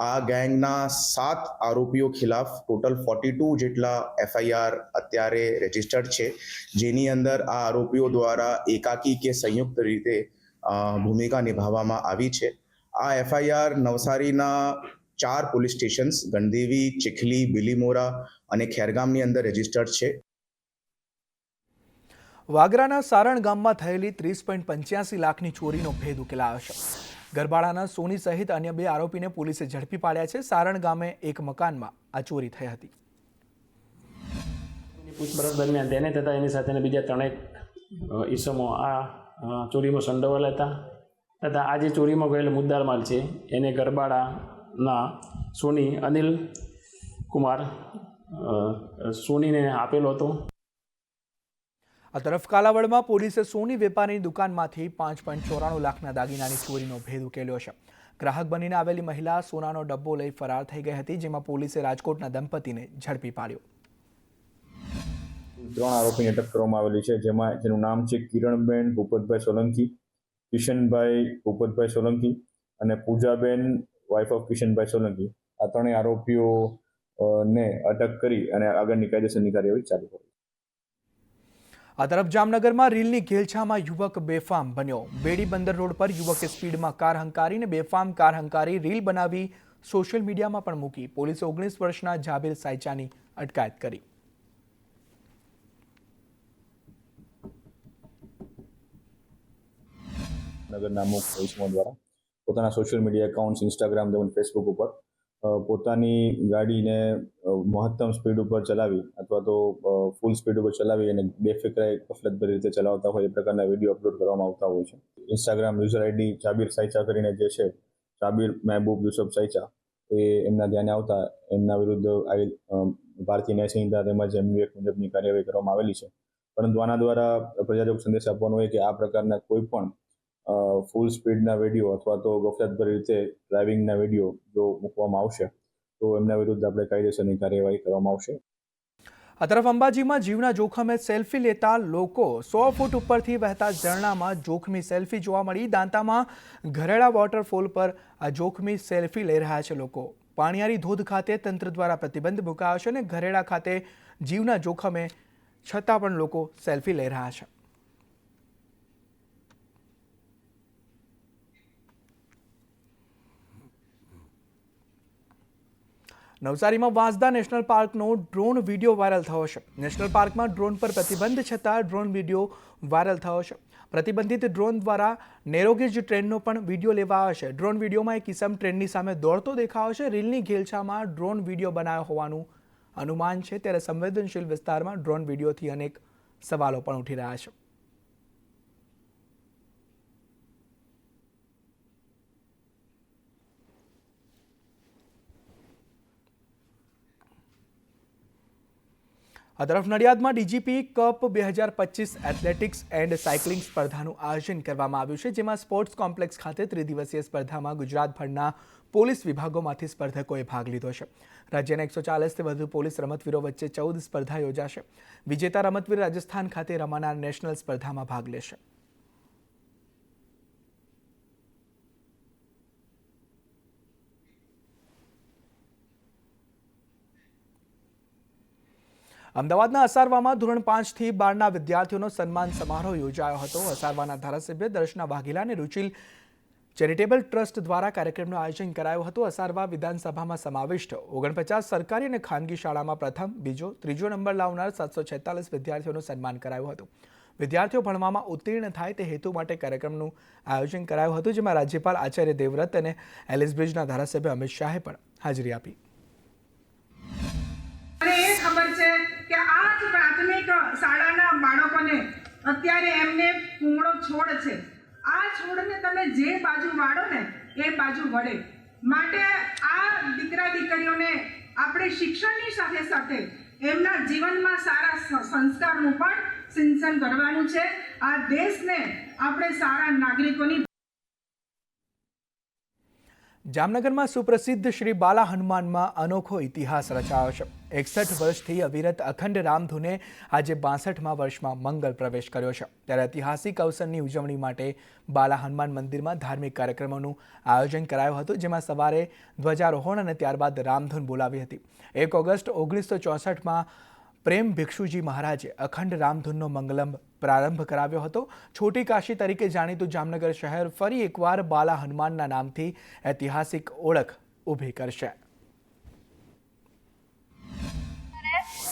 Speaker 2: આ ગેંગના 7 આરોપીઓ ખિલાફ ટોટલ 42 જેટલા FIR અત્યારે રજિસ્ટર્ડ છે, જેની અંદર આ આરોપીઓ દ્વારા એકાકી કે સંયુક્ત રીતે ભૂમિકા નિભાવવામાં આવી છે. આ FIR નવસારીના 4 પોલીસ સ્ટેશન્સ ગણદેવી, ચીખલી, બિલીમોરા અને ખેરગામની અંદર રજિસ્ટર્ડ છે.
Speaker 1: વાગરાના સારણ ગામમાં થયેલી 30.85 લાખની ચોરીનો ભેદ ઉકેલાયો છે. ગરબાડાના સોની સહિત અન્ય 2 આરોપીને પોલીસે ઝડપી પાડ્યા છે. સારણ ગામે એક મકાનમાં આ ચોરી થઈ હતી.
Speaker 3: પૂછપરછ દરમિયાન તેને તથા એની સાથે બીજા 3 ઈસમો આ ચોરીમાં સંડોવાયેલા હતા તથા આ જે ચોરીમાં ગયેલો મુદ્દાર માલ છે એને ગરબાડાના સોની અનિલ કુમાર સોનીને આપેલો હતો.
Speaker 1: આ તરફ કાલાવડમાં પોલીસે સોની વેપારીની દુકાનમાંથી 5.94 લાખના દાગીનાની ચોરીનો ભેદ ઉકેલ્યો છે. ગ્રાહક બનીને આવેલી મહિલા સોનાનો ડબ્બો લઈ ફરાર થઈ ગઈ હતી, જેમાં પોલીસે રાજકોટના દંપતીને ઝડપી પાડ્યો.
Speaker 4: 3 આરોપીને અટક કરવામાં આવેલી છે, જેનું નામ છે કિરણબેન ભૂપતભાઈ સોલંકી, કિશનભાઈ ભૂપતભાઈ સોલંકી અને પૂજાબેન વાઇફ ઓફ કિશનભાઈ સોલંકી. આ 3 આરોપીઓને અટક કરી અને આગળની કાયદેસરની કાર્યવાહી ચાલુ કરી.
Speaker 1: આ તરફ જામનગરમાં રીલની ઘેલછામાં યુવક બેફામ બન્યો. બેડી બંદર રોડ પર યુવકે સ્પીડમાં કાર હંકારીને બેફામ કાર હંકારી રીલ બનાવી સોશિયલ મીડિયામાં પણ મૂકી. પોલીસે 19 વર્ષના જાબીર સાયચાની અટકાયત કરી.
Speaker 4: નગરના અમુક રહીશો દ્વારા પોતાના સોશિયલ મીડિયા એકાઉન્ટ્સ ઇન્સ્ટાગ્રામ તેમજ ફેસબુક ઉપર પોતાની ગાડીને મહત્તમ સ્પીડ ઉપર ચલાવી અથવા તો ફૂલ સ્પીડ ઉપર ચલાવી અને બેફિકરાએ ગફલતભરી રીતે ચલાવતા હોય એ પ્રકારના વિડીયો અપલોડ કરવામાં આવતા હોય છે. ઇન્સ્ટાગ્રામ યુઝર આઈડી જાબીર સાયચા કરીને જે છે, જાબીર મહેબૂબ યુસુફ સાયચા, એ એમના ધ્યાને આવતા એમના વિરુદ્ધ ભારતીય ન્યાય સંહિતા તેમજ એમની એક મુજબની કાર્યવાહી કરવામાં આવેલી છે. પરંતુ આના દ્વારા પ્રજાજોગ સંદેશ આપવાનો હોય કે આ પ્રકારના કોઈ પણ ફૂલ સ્પીડના વિડીયો અથવા તો ગફલતભરી રીતે ડ્રાઇવિંગના વિડીયો જો મૂકવામાં આવશે તો એમના વિરુદ્ધ આપણે કાયદેસરની કાર્યવાહી કરવામાં આવશે.
Speaker 1: આ તરફ અંબાજીમાં જીવના જોખમે સેલ્ફી લેતા લોકો. 100 ફૂટ ઉપરથી વહેતા ઝરણામાં જોખમી સેલ્ફી જોવા મળી. દાંતામાં ઘરેડા વોટરફોલ પર આ જોખમી સેલ્ફી લઈ રહ્યા છે લોકો. પાણિયારી ધોધ ખાતે તંત્ર દ્વારા પ્રતિબંધ મુકાયો છે અને ઘરેડા ખાતે જીવના જોખમે છતાં પણ લોકો સેલ્ફી લઈ રહ્યા છે. નવસારીમાં વાંસદા નેશનલ પાર્કનો ડ્રોન વિડીયો વાયરલ થયો છે. નેશનલ પાર્કમાં ડ્રોન પર પ્રતિબંધ છતાં ડ્રોન વિડીયો વાયરલ થયો છે. પ્રતિબંધિત ડ્રોન દ્વારા નેરોગેજ ટ્રેનનો પણ વિડીયો લેવાયો છે. ડ્રોન વિડીયોમાં એક કિસમ ટ્રેનની સામે દોડતો દેખાયો છે. રીલની ઘેલછામાં ડ્રોન વિડીયો બનાવ્યો હોવાનું અનુમાન છે. ત્યારે સંવેદનશીલ વિસ્તારમાં ડ્રોન વિડીયોથી અનેક સવાલો પણ ઉઠી રહ્યા છે. આ તરફ નડિયાદમાં DGP cup 2025 athletics and cycling સ્પર્ધાનું આયોજન કરવામાં આવ્યું છે, જેમાં સ્પોર્ટ્સ કોમ્પ્લેક્સ ખાતે ત્રિદિવસીય સ્પર્ધામાં ગુજરાતભરના પોલીસ વિભાગોમાંથી સ્પર્ધકોએ ભાગ લીધો છે. રાજ્યના 140થી વધુ પોલીસ રમતવીરો વચ્ચે 14 સ્પર્ધા યોજાશે. વિજેતા રમતવીર રાજસ્થાન ખાતે રમાનાર નેશનલ સ્પર્ધામાં ભાગ લેશે. અમદાવાદના અસારવામાં ધોરણ 5 થી 12ના વિદ્યાર્થીઓનો સન્માન સમારોહ યોજાયો હતો. અસારવાના ધારાસભ્ય દર્શના વાઘેલા અને રૂચિલ ચેરિટેબલ ટ્રસ્ટ દ્વારા કાર્યક્રમનું આયોજન કરાયું હતું. અસારવા વિધાનસભામાં સમાવિષ્ટ 49 સરકારી અને ખાનગી શાળામાં પ્રથમ, બીજો, ત્રીજો નંબર લાવનાર 746 વિદ્યાર્થીઓનું સન્માન કરાયું હતું. વિદ્યાર્થીઓ ભણવામાં ઉત્તીર્ણ થાય તે હેતુ માટે કાર્યક્રમનું આયોજન કરાયું હતું, જેમાં રાજ્યપાલ આચાર્ય દેવવ્રત અને એલિસબ્રિજના ધારાસભ્ય અમિત શાહે પણ હાજરી આપી.
Speaker 6: ખબર છે કે આ જ પ્રાથમિક શાળાના બાળકોને
Speaker 5: અત્યારે એમને કુમળો છોડ છે, આ છોડને તમે જે બાજુ વાળો ને એ બાજુ વળે. માટે આ દીકરા દીકરીઓને આપણે શિક્ષણની સાથે સાથે એમના જીવનમાં સારા સંસ્કારનું પણ સિંચન કરવાનું છે. આ દેશને આપણે સારા નાગરિકોની.
Speaker 1: જામનગરમાં સુપ્રસિદ્ધ શ્રી બાલા હનુમાનમાં અનોખો ઇતિહાસ રચાયો છે. 61 વર્ષથી અવિરત અખંડ રામધૂને આજે 62મા વર્ષમાં મંગલ પ્રવેશ કર્યો છે. ત્યારે ઐતિહાસિક અવસરની ઉજવણી માટે બાલા હનુમાન મંદિરમાં ધાર્મિક કાર્યક્રમોનું આયોજન કરાયું હતું, જેમાં સવારે ધ્વજારોહણ અને ત્યારબાદ રામધૂન બોલાવી હતી. 1 ઓગસ્ટ 1964માં પ્રેમ ભિક્ષુજી મહારાજે અખંડ રામધૂનનો મંગલમ પ્રારંભ કરાવ્યો હતો. છોટી કાશી તરીકે જાણીતું જામનગર શહેર ફરી એકવાર બાલા હનુમાનના નામથી ઐતિહાસિક ઓળખ ઊભી કરશે.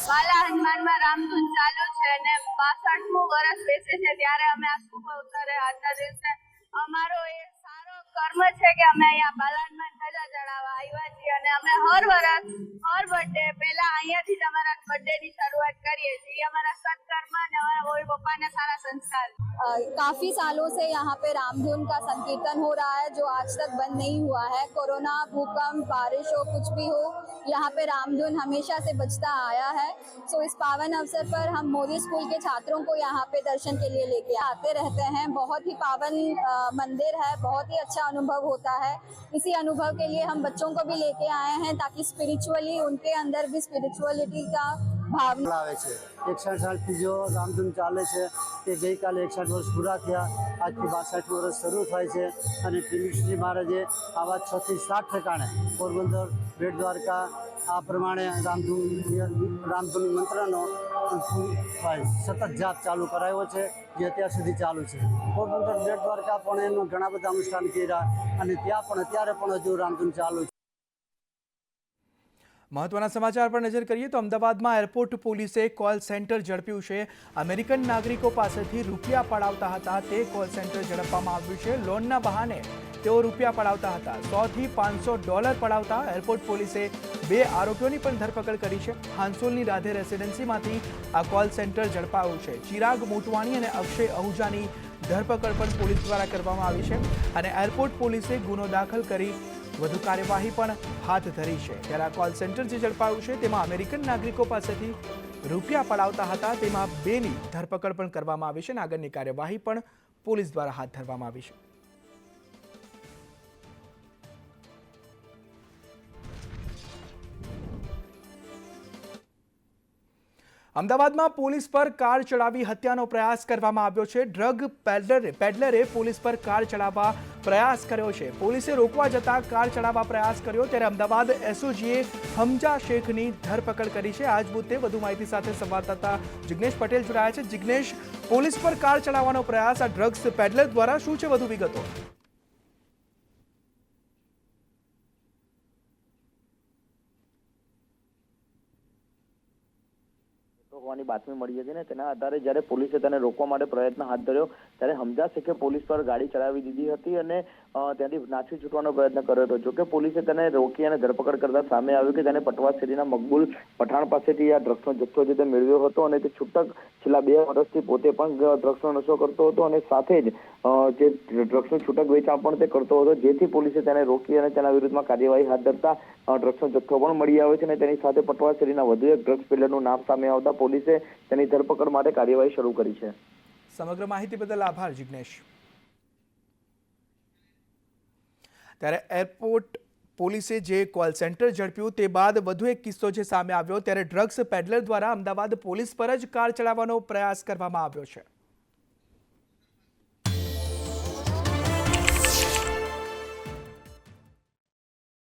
Speaker 6: બાલા હનુમાનમાં રામધૂન ચાલુ છે અને 62મું વર્ષ બેસે છે, ત્યારે અમે આ શુભ અવસરે આજના દિવસે અમારો એ સારો કર્મ છે કે અમે અહીંયા બાલા હનુમાન ધજા ચડાવવા આવ્યા છીએ અને અમે હર વર્ષ हर बर्थडे पहला અહીંયાથી જ અમારા બર્થડેની શરૂઆત કરીએ છીએ. हमारा सत्कर्म અને हमारा मम्मी पापा ने सारा संस्कार.
Speaker 8: काफ़ी सालों से यहाँ पे रामधुन का संकीर्तन हो रहा है जो आज तक बंद नहीं हुआ है. कोरोना, भूकंप, बारिश हो, कुछ भी हो, यहाँ पे रामधुन हमेशा से बजता आया है. सो इस पावन अवसर पर हम मोदी स्कूल के छात्रों को यहाँ पे दर्शन के लिए लेके आते रहते हैं. बहुत ही पावन मंदिर है, बहुत ही अच्छा अनुभव होता है. इसी अनुभव के लिए हम बच्चों को भी लेके आए हैं ताकि स्पिरिचुअली उनके अंदर भी स्पिरिचुअलिटी का भाव
Speaker 9: આવે છે. 61 સાલથી જો રામધૂન ચાલે છે તે ગઈકાલે 61 વર્ષ પૂરા થયા. આજથી 62 વર્ષ શરૂ થાય છે અને શ્રી મહારાજે આવા 6 થી 7 ઠેકાણે પોરબંદર, બેટ દ્વારકા આ પ્રમાણે રામધૂન મંત્રનો સતત જાપ ચાલુ કરાયો છે, જે અત્યાર સુધી ચાલુ છે. પોરબંદર, બેટ દ્વારકા પણ એનું ઘણા બધા અનુષ્ઠાન કર્યા અને ત્યાં પણ અત્યારે પણ હજુ રામધૂન ચાલુ છે.
Speaker 1: મહત્વના સમાચાર પર નજર કરીએ તો અમદાવાદમાં એરપોર્ટ પોલીસે કોલ સેન્ટર ઝડપ્યું છે. અમેરિકન નાગરિકો પાસેથી રૂપિયા પડાવતા હતા તે કોલ સેન્ટર ઝડપવામાં આવ્યું છે. લોનના બહાને તેઓ રૂપિયા પડાવતા હતા. $100 થી $500 પડાવતા એરપોર્ટ પોલીસે 2 આરોપીઓની પણ ધરપકડ કરી છે. હાંસોલની રાધે રેસિડેન્સીમાંથી આ કોલ સેન્ટર ઝડપાયું છે. ચિરાગ મોટવાણી અને અક્ષય અહુજાની ધરપકડ પણ પોલીસ દ્વારા કરવામાં આવી છે અને એરપોર્ટ પોલીસે ગુનો દાખલ કરી વધુ કાર્યવાહી પણ હાથ ધરી છે. ત્યારે આ કોલ સેન્ટર જે ઝડપાયું છે તેમાં અમેરિકન નાગરિકો પાસેથી રૂપિયા પડાવતા હતા, તેમાં 2ની ધરપકડ પણ કરવામાં આવી છે અને આગળની કાર્યવાહી પણ પોલીસ દ્વારા હાથ ધરવામાં આવી છે. અમદાવાદમાં પોલીસ પર કાર ચડાવી હત્યાનો પ્રયાસ કરવામાં આવ્યો છે. ડ્રગ પેડલરે પોલીસ પર કાર ચડાવવા પ્રયાસ કર્યો છે. પોલીસે રોકવા જતા કાર ચડાવવા પ્રયાસ કર્યો ત્યારે અમદાવાદ એસઓજીએ હમજા શેખની ધરપકડ કરી છે. આજ મુદ્દે વધુ માહિતી સાથે સંવાદદાતા જિગ્નેશ પટેલ જોડાયા છે. જિગ્નેશ, પોલીસ પર કાર ચડાવવાનો પ્રયાસ આ ડ્રગ્સ પેડલર દ્વારા, શું છે વધુ વિગતો?
Speaker 10: હોવાની બાતમી મળી હતી ને તેના આધારે જ્યારે પોલીસે તેને રોકવા માટે પ્રયત્ન હાથ ધર્યો ત્યારે હમજા શેખે પોલીસ પર ગાડી ચડાવી દીધી હતી અને ત્યાંથી નાસી છૂટવાનો પ્રયત્ન કર્યો હતો. જોકે પોલીસે તેને રોકી અને ધરપકડ કરતા સામે આવ્યું કે તેને પટવા શેરીના મકબૂલ પઠાણ પાસેથી આ ડ્રગ્સનો જથ્થો જે તે મેળવ્યો હતો અને તે છૂટક છેલ્લા 2 વર્ષથી પોતે પણ ડ્રગ્સનો નશો કરતો હતો અને સાથે જ જે ડ્રગ્સનું છૂટક વેચાણ પણ તે કરતો હતો, જેથી પોલીસે તેને રોકી અને તેના વિરુદ્ધમાં કાર્યવાહી હાથ ધરતા ડ્રગ્સનો જથ્થો પણ મળી આવ્યો છે અને તેની સાથે પટવા શેરીના વધુ એક ડ્રગ્સ પેડલરનું નામ સામે આવતા પોલીસે તેની ધરપકડ માટે કાર્યવાહી શરૂ કરી છે.
Speaker 1: સમગ્ર માહિતી બદલ આભાર જિગ્નેશ. ત્યારે એરપોર્ટ પોલીસે જે કોલ સેન્ટર ઝડપ્યું તે બાદ વધુ એક કિસ્સો જે સામે આવ્યો ત્યારે ડ્રગ્સ પેડલર દ્વારા અમદાવાદ પોલીસ પર જ કાર ચલાવવાનો પ્રયાસ કરવામાં આવ્યો છે.